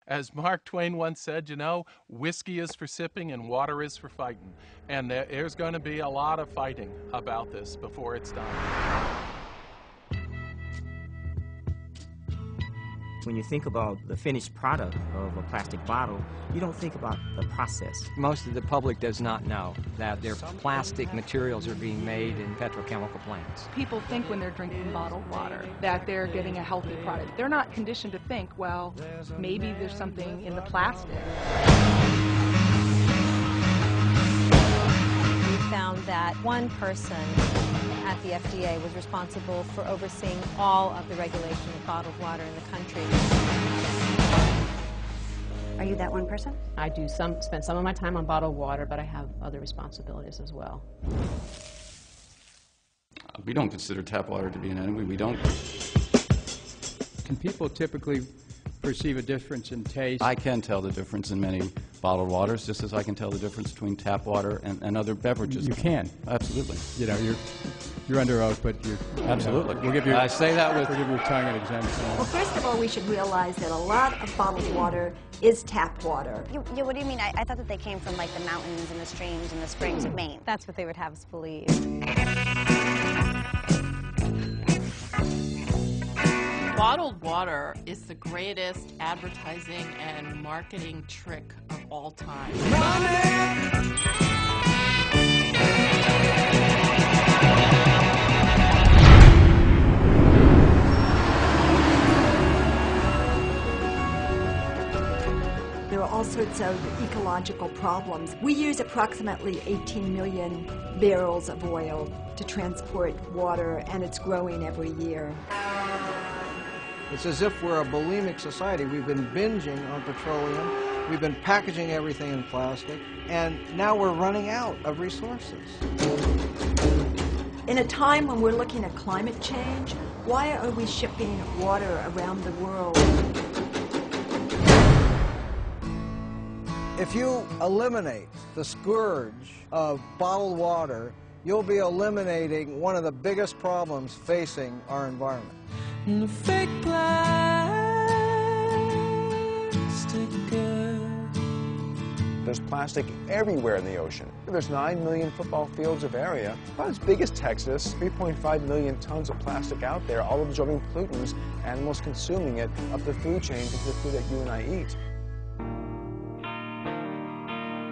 As Mark Twain once said, you know, whiskey is for sipping and water is for fighting. And there's going to be a lot of fighting about this before it's done. When you think about the finished product of a plastic bottle, you don't think about the process. Most of the public does not know that their plastic materials are being made in petrochemical plants. People think when they're drinking bottled water that they're getting a healthy product. They're not conditioned to think, well, maybe there's something in the plastic. We found that one person at the FDA was responsible for overseeing all of the regulation of bottled water in the country. Are you that one person? I do spend some of my time on bottled water, but I have other responsibilities as well. We don't consider tap water to be an enemy. We don't. Can people typically perceive a difference in taste? I can tell the difference in many bottled waters, just as I can tell the difference between tap water and other beverages. You can. Absolutely. You know, you're under oath, but you absolutely. We'll give you. I say that with. We'll give your tongue an exemption. Well, first of all, we should realize that a lot of bottled water is tap water. What do you mean? I thought that they came from like the mountains and the streams and the springs of Maine. That's what they would have us believe. Bottled water is the greatest advertising and marketing trick of all time. There are all sorts of ecological problems. We use approximately 18 million barrels of oil to transport water, and it's growing every year. It's as if we're a bulimic society. We've been binging on petroleum, we've been packaging everything in plastic, and now we're running out of resources. In a time when we're looking at climate change, why are we shipping water around the world? If you eliminate the scourge of bottled water, you'll be eliminating one of the biggest problems facing our environment. Fake plastic girl. There's plastic everywhere in the ocean. There's 9 million football fields of area, about as big as Texas, 3.5 million tons of plastic out there, all absorbing pollutants, animals consuming it, up the food chain to the food that you and I eat.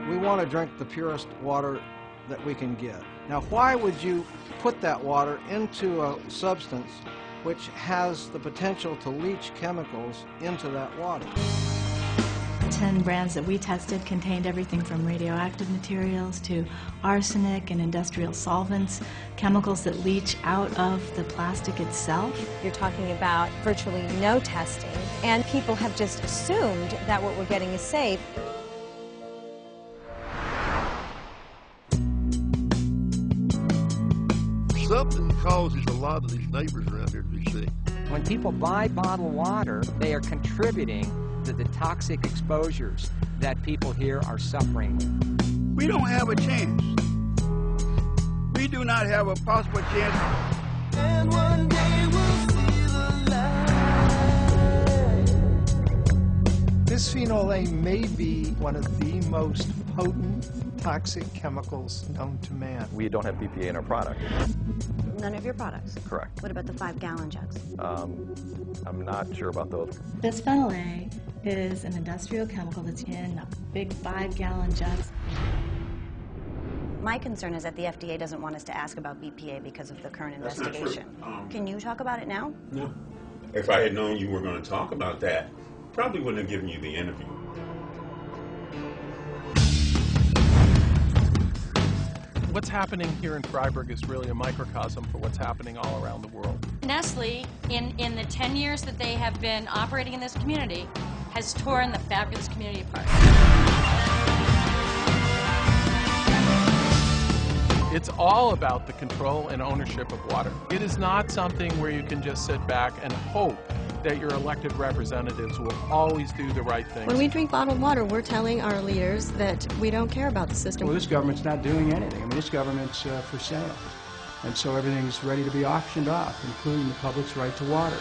We want to drink the purest water that we can get. Now, why would you put that water into a substance which has the potential to leach chemicals into that water? 10 brands that we tested contained everything from radioactive materials to arsenic and industrial solvents, chemicals that leach out of the plastic itself. You're talking about virtually no testing, and people have just assumed that what we're getting is safe. Something causes a lot of these neighbors around here to be sick. When people buy bottled water, they are contributing to the toxic exposures that people here are suffering with. We don't have a chance. We do not have a possible chance. And one day we'll see the light. Bisphenol A may be one of the most potent toxic chemicals known to man. We don't have BPA in our product. None of your products? Correct. What about the 5-gallon jugs? I'm not sure about those. Bisphenol A is an industrial chemical that's in big 5-gallon jugs. My concern is that the FDA doesn't want us to ask about BPA because of the current investigation. Can you talk about it now? No. If I had known you were going to talk about that, probably wouldn't have given you the interview. What's happening here in Freiburg is really a microcosm for what's happening all around the world. Nestle, in the 10 years that they have been operating in this community, has torn the fabulous community apart. It's all about the control and ownership of water. It is not something where you can just sit back and hope that your elected representatives will always do the right thing. When we drink bottled water, we're telling our leaders that we don't care about the system. Well, this government's not doing anything. I mean, this government's for sale. And so everything's ready to be auctioned off, including the public's right to water.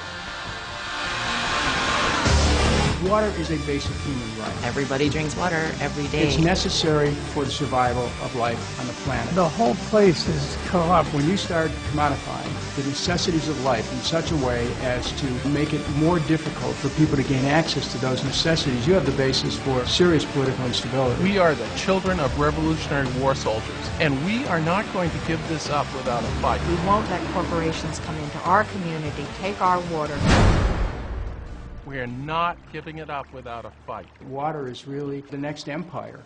Water is a basic human right. Everybody drinks water every day. It's necessary for the survival of life on the planet. The whole place is corrupt. When you start commodifying the necessities of life in such a way as to make it more difficult for people to gain access to those necessities, you have the basis for serious political instability. We are the children of Revolutionary War soldiers, and we are not going to give this up without a fight. We won't let corporations come into our community, take our water. We are not giving it up without a fight. Water is really the next empire.